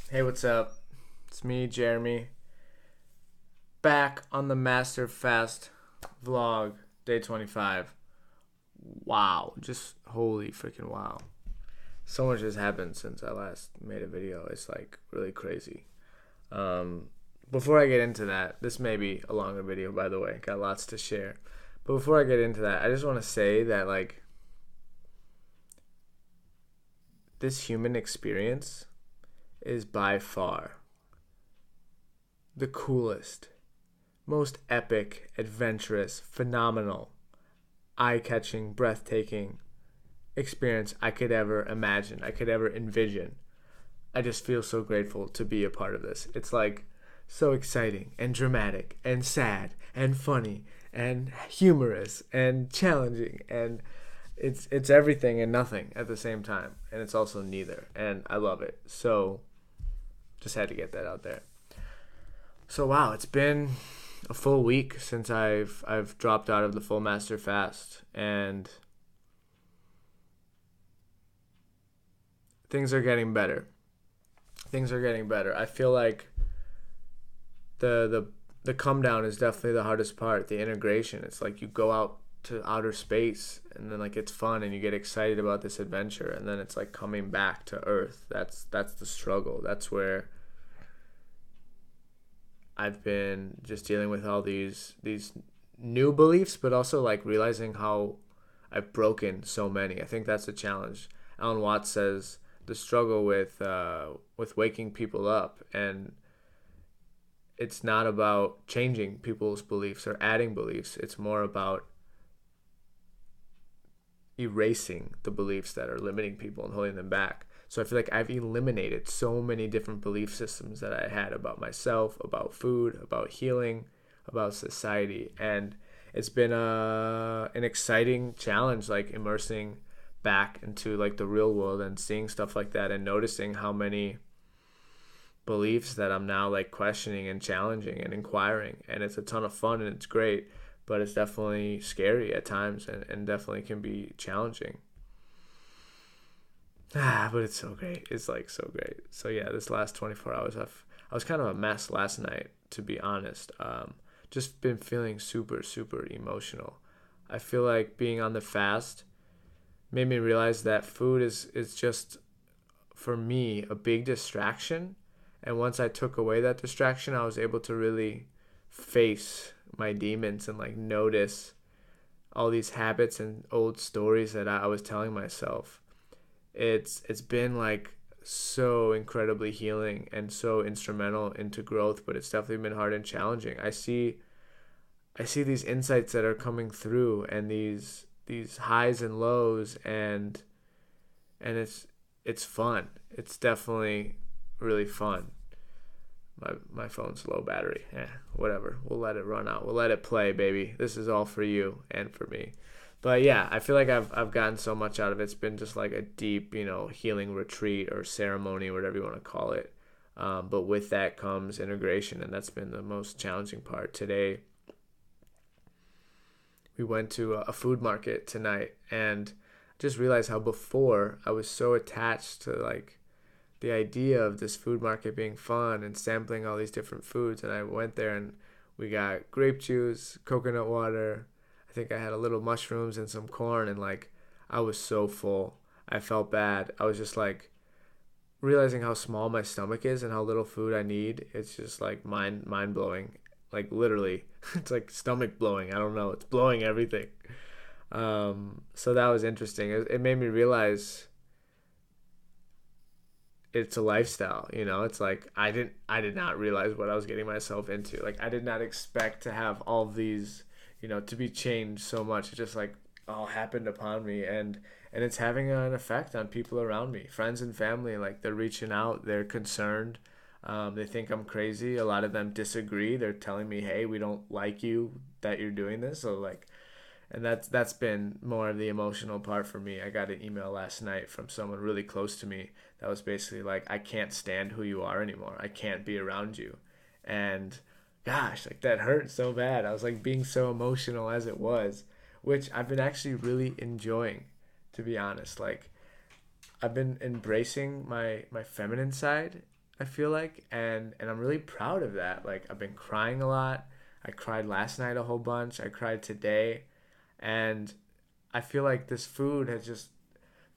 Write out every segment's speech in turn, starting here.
Hey, what's up? It's me, Jeremy, back on the Master Fast vlog, day 25. Wow, just holy freaking wow. So much has happened since I last made a video. It's like really crazy. Um, Before I get into that, this may be a longer video, by the way. Got lots to share. But before I get into that, I just want to say that, like, this human experience is by far the coolest, most epic, adventurous, phenomenal, eye catching, breathtaking experience I could ever imagine, I could ever envision. I just feel so grateful to be a part of this. It's like so exciting and dramatic and sad and funny and humorous and challenging, and it's everything and nothing at the same time, and it's also neither, and I love it. So just had to get that out there. So wow, it's been a full week since I've dropped out of the full master fast, and things are getting better. Things are getting better. I feel like the come down is definitely the hardest part. The integration. It's like you go out to outer space, and then like it's fun and you get excited about this adventure, and then it's like coming back to earth. That's the struggle. That's where I've been just dealing with all these new beliefs, but also like realizing how I've broken so many. I think that's the challenge. Alan Watts says the struggle with waking people up, and it's not about changing people's beliefs or adding beliefs. It's more about erasing the beliefs that are limiting people and holding them back. So I feel like I've eliminated so many different belief systems that I had about myself, about food, about healing, about society, and it's been an exciting challenge, like immersing back into like the real world and seeing stuff like that and noticing how many beliefs that I'm now like questioning and challenging and inquiring, and it's a ton of fun and it's great, but it's definitely scary at times, and definitely can be challenging. But it's so great. It's like so great. So yeah, this last 24 hours, I was kind of a mess last night, to be honest. Just been feeling super super emotional. I feel like being on the fast made me realize that food is just for me a big distraction, and once I took away that distraction, I was able to really face my demons and like notice all these habits and old stories that I was telling myself. It's been like so incredibly healing and so instrumental into growth, but it's definitely been hard and challenging. I see these insights that are coming through, and these highs and lows, and it's fun. It's definitely really fun. My phone's low battery. Whatever. We'll let it run out. We'll let it play, baby. This is all for you and for me. But yeah, I feel like I've gotten so much out of it. It's been just like a deep, healing retreat or ceremony, whatever you want to call it. But with that comes integration, and that's been the most challenging part. Today, we went to a food market tonight, and just realized how before I was so attached to like the idea of this food market being fun and sampling all these different foods. And I went there and we got grape juice, coconut water. I think I had a little mushrooms and some corn, and like I was so full. I felt bad. I was just like realizing how small my stomach is and how little food I need. It's just like mind blowing. Like literally, it's like stomach blowing. I don't know. It's blowing everything. So that was interesting. It made me realize it's a lifestyle. It's like I did not realize what I was getting myself into. Like I did not expect to have all of these, to be changed so much. It just like all happened upon me, and it's having an effect on people around me, friends and family. Like they're reaching out, they're concerned. They think I'm crazy. A lot of them disagree. They're telling me, hey, we don't like you that you're doing this. So like, and that's been more of the emotional part for me. I got an email last night from someone really close to me that was basically like, I can't stand who you are anymore. I can't be around you. And gosh, like that hurt so bad. I was like being so emotional as it was, which I've been actually really enjoying, to be honest. Like I've been embracing my feminine side, I feel like, and I'm really proud of that. Like I've been crying a lot. I cried last night a whole bunch. I cried today, and I feel like this food has just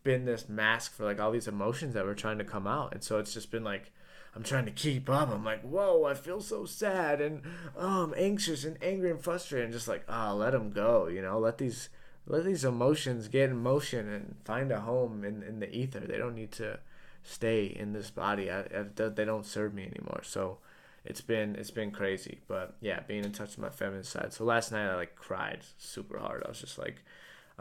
been this mask for like all these emotions that were trying to come out. And so it's just been like I'm trying to keep up. I'm like, whoa, I feel so sad and I'm anxious and angry and frustrated, and just like, let them go, let these emotions get in motion and find a home in the ether. They don't need to stay in this body. They don't serve me anymore. So it's been crazy. But yeah, being in touch with my feminine side. So last night I like cried super hard. I was just like,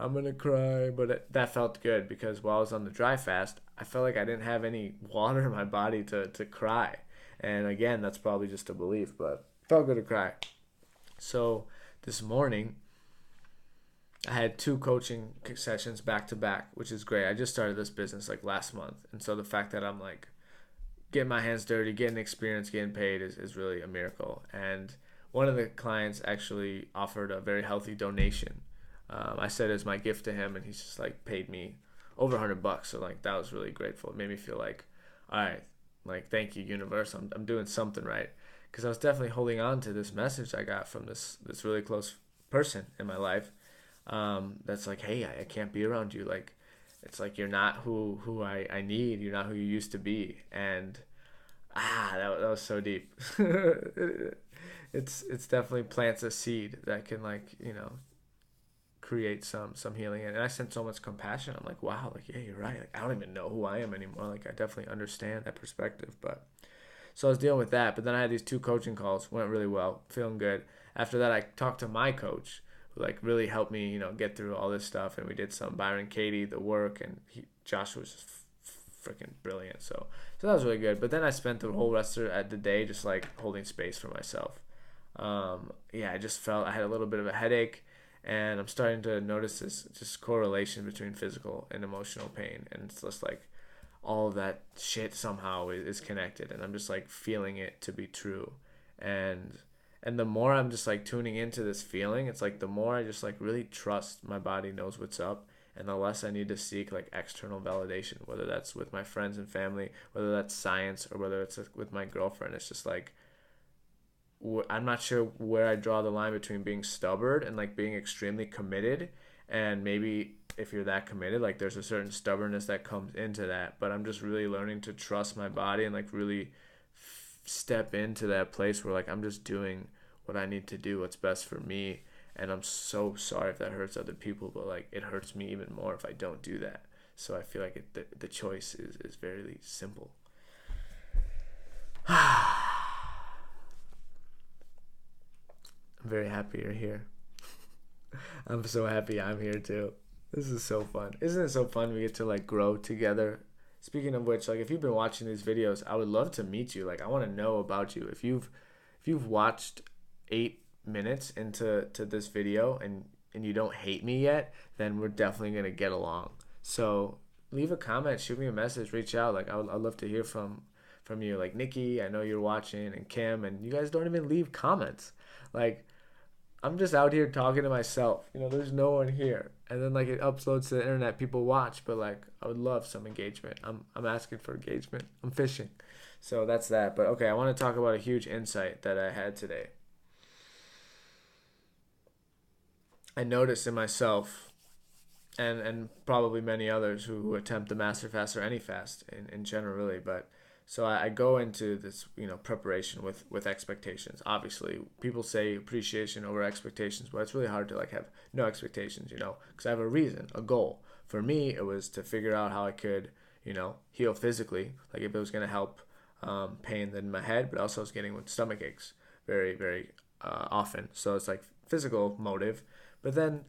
I'm gonna cry, but that felt good because while I was on the dry fast, I felt like I didn't have any water in my body to cry. And again, that's probably just a belief, but it felt good to cry. So this morning, I had two coaching sessions back to back, which is great. I just started this business like last month, and so the fact that I'm like getting my hands dirty, getting experience, getting paid is really a miracle. And one of the clients actually offered a very healthy donation. I said as my gift to him, and he's just like paid me over $100. So like that was really grateful. It made me feel like, all right, like thank you universe. I'm doing something right, because I was definitely holding on to this message I got from this really close person in my life. That's like, hey, I can't be around you. Like it's like you're not who I need. You're not who you used to be. And that was so deep. It's definitely plants a seed that can like create some healing. And I sent so much compassion. I'm like, wow, like yeah, you're right. Like I don't even know who I am anymore. Like I definitely understand that perspective. But so I was dealing with that. But then I had these two coaching calls, went really well, feeling good. After that, I talked to my coach, who like really helped me, get through all this stuff. And we did some Byron Katie, the work, and Josh was just freaking brilliant. So that was really good. But then I spent the whole rest of the day just like holding space for myself. Yeah, I just felt I had a little bit of a headache, and I'm starting to notice this just correlation between physical and emotional pain, and it's just like all of that shit somehow is connected, and I'm just like feeling it to be true. And and the more I'm just like tuning into this feeling, it's like the more I just like really trust my body knows what's up, and the less I need to seek like external validation, whether that's with my friends and family, whether that's science, or whether it's with my girlfriend. It's just like I'm not sure where I draw the line between being stubborn and like being extremely committed. And maybe if you're that committed, like there's a certain stubbornness that comes into that. But I'm just really learning to trust my body and like really step into that place where like I'm just doing what I need to do, what's best for me. And I'm so sorry if that hurts other people, but like it hurts me even more if I don't do that. So I feel like the choice is very simple. I'm very happy you're here. I'm so happy I'm here too. This is so fun. Isn't it so fun we get to like grow together? Speaking of which, like if you've been watching these videos, I would love to meet you. Like I want to know about you. If you've watched 8 minutes into this video and you don't hate me yet, then we're definitely gonna get along. So leave a comment, shoot me a message, reach out. Like I'd love to hear from you. Like Nikki, I know you're watching, and Kim, and you guys don't even leave comments. Like I'm just out here talking to myself. There's no one here. And then like it uploads to the internet, people watch, but like I would love some engagement. I'm asking for engagement. I'm fishing. So that's that. But okay, I want to talk about a huge insight that I had today. I noticed in myself, and probably many others who attempt the master fast or any fast in general really, but so I go into this preparation with expectations. Obviously people say appreciation over expectations, but it's really hard to like have no expectations, because I have a reason, a goal. For me it was to figure out how I could heal physically, like if it was going to help pain in my head, but also I was getting with stomach aches very very often. So it's like physical motive, but then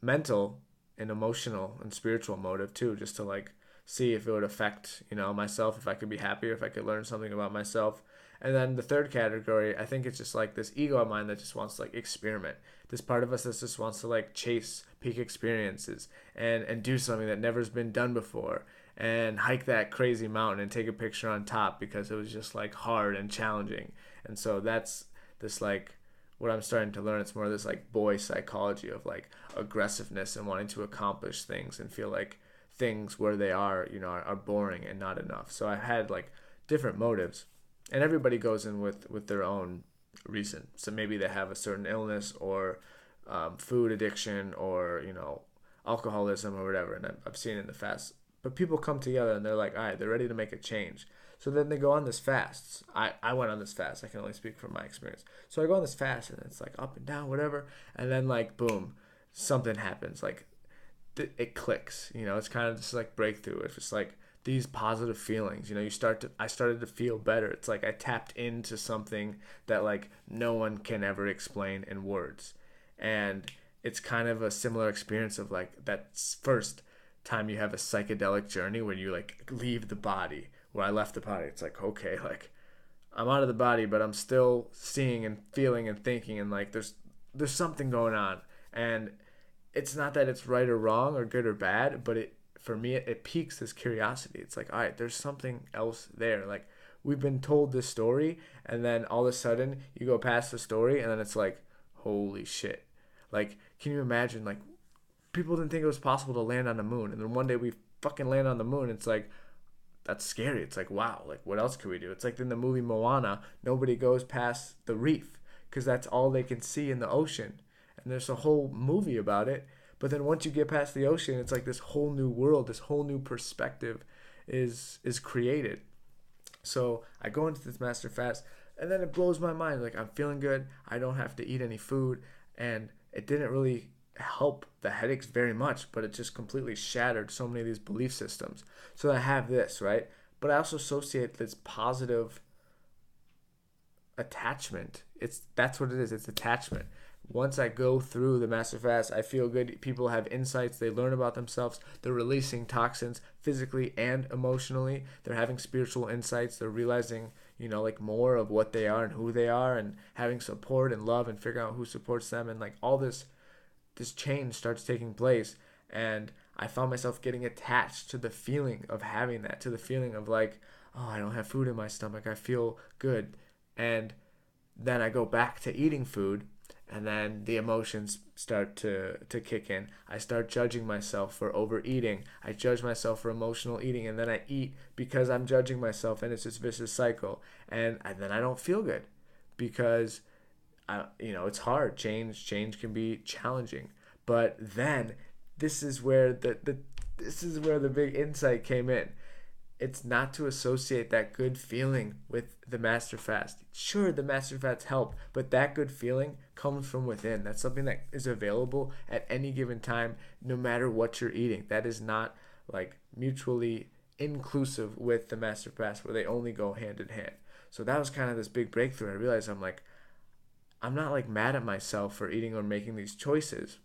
mental and emotional and spiritual motive too, just to like see if it would affect myself, if I could be happier, if I could learn something about myself. And then the third category, I think it's just like this ego of mine that just wants to like experiment, this part of us that just wants to like chase peak experiences and do something that never's been done before, and hike that crazy mountain and take a picture on top because it was just like hard and challenging. And so that's this like what I'm starting to learn. It's more of this like boy psychology of like aggressiveness and wanting to accomplish things and feel like things where they are boring and not enough. So I had like different motives, and everybody goes in with their own reason. So maybe they have a certain illness or food addiction or alcoholism or whatever, and I've seen it in the fast. But people come together and they're like, all right, they're ready to make a change. So then they go on this fast. I went on this fast. I can only speak from my experience. So I go on this fast and it's like up and down, whatever. And then like, boom, something happens. Like it clicks, it's kind of just like breakthrough. It's just like these positive feelings, I started to feel better. It's like I tapped into something that like no one can ever explain in words. And it's kind of a similar experience of like that first time you have a psychedelic journey when you like leave the body. Where I left the body, it's like, okay, like I'm out of the body, but I'm still seeing and feeling and thinking, and like there's something going on. And it's not that it's right or wrong or good or bad, but for me it piques this curiosity. It's like, all right, there's something else there. Like we've been told this story, and then all of a sudden you go past the story, and then it's like, holy shit. Like, can you imagine, like, people didn't think it was possible to land on the moon, and then one day we fucking land on the moon. It's like, that's scary. It's like, wow, like what else could we do? It's like in the movie Moana, nobody goes past the reef because that's all they can see in the ocean. And there's a whole movie about it. But then once you get past the ocean, it's like this whole new world, this whole new perspective is created. So I go into this master fast, and then it blows my mind. Like I'm feeling good. I don't have to eat any food, and it didn't really help the headaches very much, but it just completely shattered so many of these belief systems. So I have this, right? But I also associate this positive attachment. That's what it is. It's attachment. Once I go through the master fast, I feel good. People have insights. They learn about themselves. They're releasing toxins physically and emotionally. They're having spiritual insights. They're realizing, like more of what they are and who they are, and having support and love, and figuring out who supports them, and like all this change starts taking place. And I found myself getting attached to the feeling of having that, to the feeling of like, oh, I don't have food in my stomach, I feel good. And then I go back to eating food, and then the emotions start to kick in. I start judging myself for overeating. I judge myself for emotional eating, and then I eat because I'm judging myself, and it's this vicious cycle. And then I don't feel good because it's hard. Change can be challenging. But then this is where the big insight came in. It's not to associate that good feeling with the master fast. Sure, the master fasts help, but that good feeling comes from within. That's something that is available at any given time, no matter what you're eating. That is not like mutually inclusive with the master fast, where they only go hand in hand. So that was kind of this big breakthrough. I realized I'm not like mad at myself for eating or making these choices.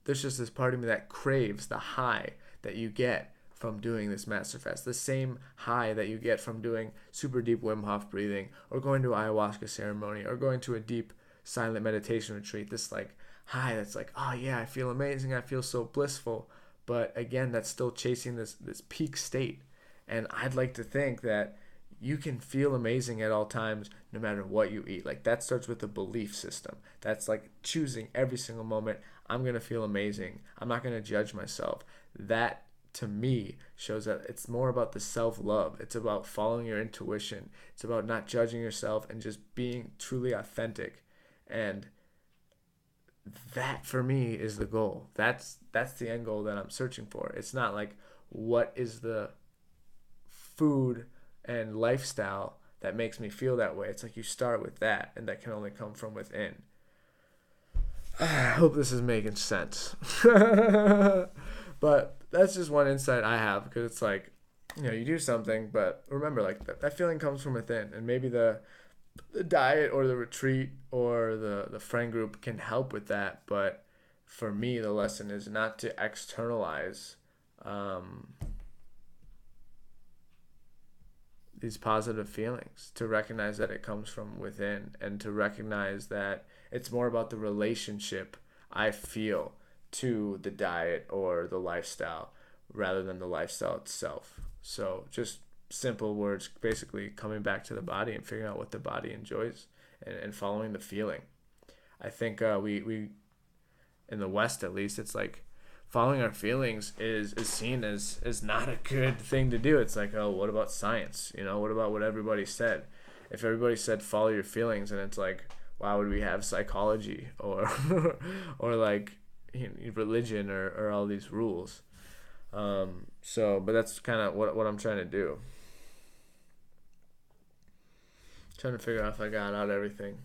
There's just this part of me that craves the high that you get from doing this master fast, the same high that you get from doing super deep Wim Hof breathing, or going to an ayahuasca ceremony, or going to a deep silent meditation retreat. This like high that's like, oh yeah, I feel amazing, I feel so blissful. But again, that's still chasing this peak state. And I'd like to think that you can feel amazing at all times, no matter what you eat. Like that starts with a belief system. That's like choosing every single moment, I'm going to feel amazing. I'm not going to judge myself. That to me shows that it's more about the self-love. It's about following your intuition. It's about not judging yourself and just being truly authentic. And that for me is the goal. That's the end goal that I'm searching for. It's not like what is the food and lifestyle that makes me feel that way. It's like you start with that, and that can only come from within. I hope this is making sense. But that's just one insight I have, because it's like, you do something, but remember, like that feeling comes from within, and maybe the diet or the retreat or the friend group can help with that. But for me, the lesson is not to externalize these positive feelings, to recognize that it comes from within, and to recognize that it's more about the relationship I feel to the diet or the lifestyle rather than the lifestyle itself. So just simple words, basically coming back to the body and figuring out what the body enjoys, and following the feeling. I think we in the West, at least, it's like following our feelings is seen as not a good thing to do. It's like, oh, what about science? What about what everybody said? If everybody said follow your feelings, and it's like, why would we have psychology or or like religion or all these rules? But that's kind of what I'm trying to do. Trying to figure out if I got out everything.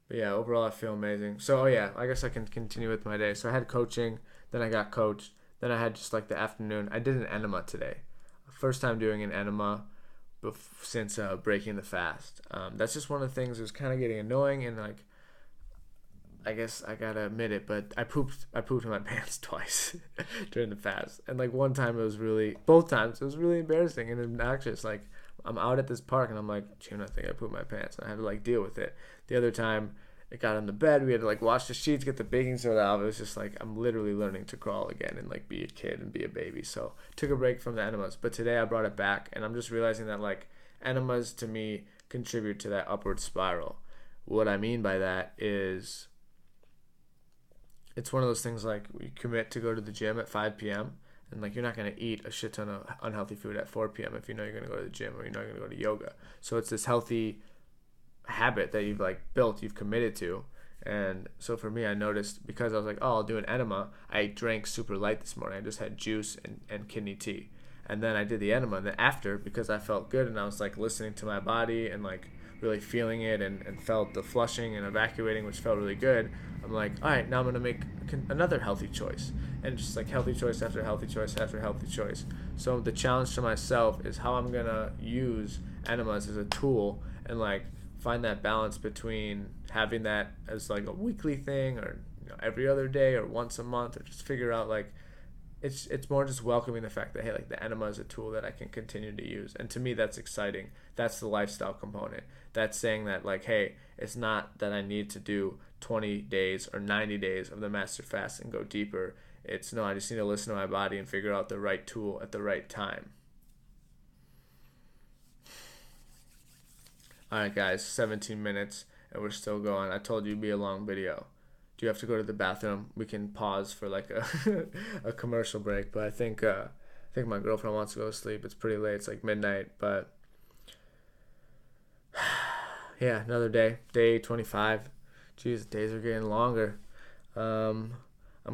But yeah, overall I feel amazing. So I guess I can continue with my day. So I had coaching, then I got coached, then I had just like the afternoon. I did an enema today. First time doing an enema since breaking the fast. That's just one of the things that was kind of getting annoying, and like, I guess I gotta admit it, but I pooped in my pants twice during the fast. And like both times it was really embarrassing and obnoxious. Like, I'm out at this park and I'm like, June, I think I pooped my pants. And I had to like deal with it. The other time it got on the bed, we had to like wash the sheets, get the baking soda out. It was just like, I'm literally learning to crawl again and like be a kid and be a baby. So took a break from the enemas, but today I brought it back, and I'm just realizing that like enemas to me contribute to that upward spiral. What I mean by that is, it's one of those things like, we commit to go to the gym at 5 p.m. and like, you're not going to eat a shit ton of unhealthy food at 4 p.m. if you know you're going to go to the gym, or you know you're going to go to yoga. So it's this healthy habit that you've like built, you've committed to. And so for me, I noticed, because I was like, oh, I'll do an enema, I drank super light this morning. I just had juice and kidney tea. And then I did the enema, and then after, because I felt good and I was like listening to my body and like really feeling it, and felt the flushing and evacuating, which felt really good, I'm like, all right, now I'm going to make another healthy choice. And just like healthy choice after healthy choice after healthy choice. So the challenge to myself is how I'm going to use enemas as a tool, and like find that balance between having that as like a weekly thing, or every other day, or once a month, or just figure out like, it's more just welcoming the fact that, hey, like the enema is a tool that I can continue to use. And to me, that's exciting. That's the lifestyle component. That's saying that like, hey, it's not that I need to do 20 days or 90 days of the master fast and go deeper. It's no, I just need to listen to my body and figure out the right tool at the right time. All right, guys, 17 minutes and we're still going. I told you it'd be a long video. Do you have to go to the bathroom? We can pause for like a commercial break, but I think my girlfriend wants to go to sleep. It's pretty late. It's like midnight, but yeah, another day 25. Jeez, days are getting longer. I'm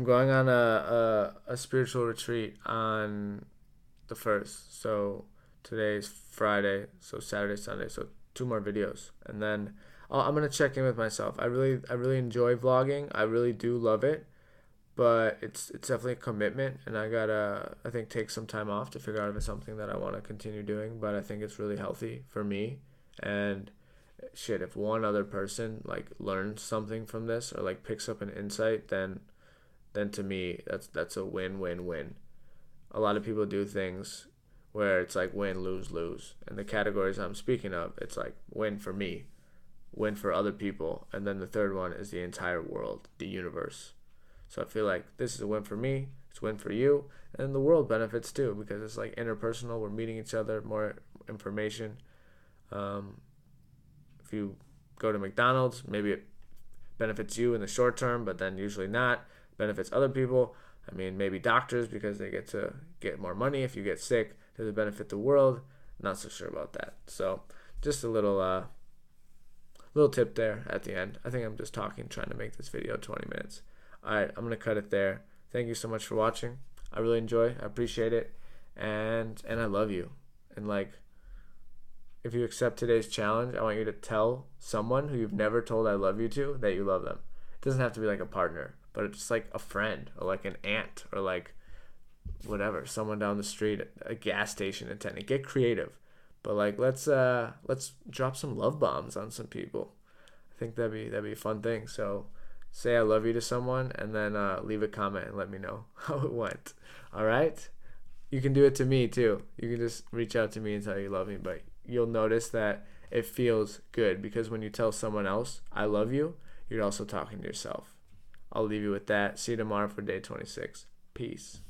going on a spiritual retreat on the 1st. So today's Friday, so Saturday, Sunday, so 2 more videos, and then I'm gonna check in with myself. I really enjoy vlogging. I really do love it, but it's definitely a commitment, and I gotta, I think, take some time off to figure out if it's something that I want to continue doing. But I think it's really healthy for me, and shit, if one other person like learns something from this, or like picks up an insight, then to me that's a win-win-win. A lot of people do things where it's like win, lose, lose, and the categories I'm speaking of, it's like win for me, win for other people, and then the third one is the entire world, the universe. So I feel like this is a win for me, it's a win for you, and the world benefits too, because it's like interpersonal. We're meeting each other, more information. If you go to McDonald's, maybe it benefits you in the short term, but then usually not. Benefits other people. I mean, maybe doctors, because they get to get more money if you get sick. Does it benefit the world? Not so sure about that. So just a little tip there at the end. I think I'm just talking, trying to make this video 20 minutes. All right, I'm going to cut it there. Thank you so much for watching. I really enjoy. I appreciate it. And I love you. And like, if you accept today's challenge, I want you to tell someone who you've never told I love you to that you love them. It doesn't have to be like a partner, but it's just like a friend, or like an aunt, or like whatever, someone down the street, a gas station attendant. Get creative. But like, let's drop some love bombs on some people. I think that'd be a fun thing. So say I love you to someone, and then leave a comment and let me know how it went. All right? You can do it to me too. You can just reach out to me and tell you love me, but you'll notice that it feels good, because when you tell someone else I love you, you're also talking to yourself. I'll leave you with that. See you tomorrow for day 26. Peace.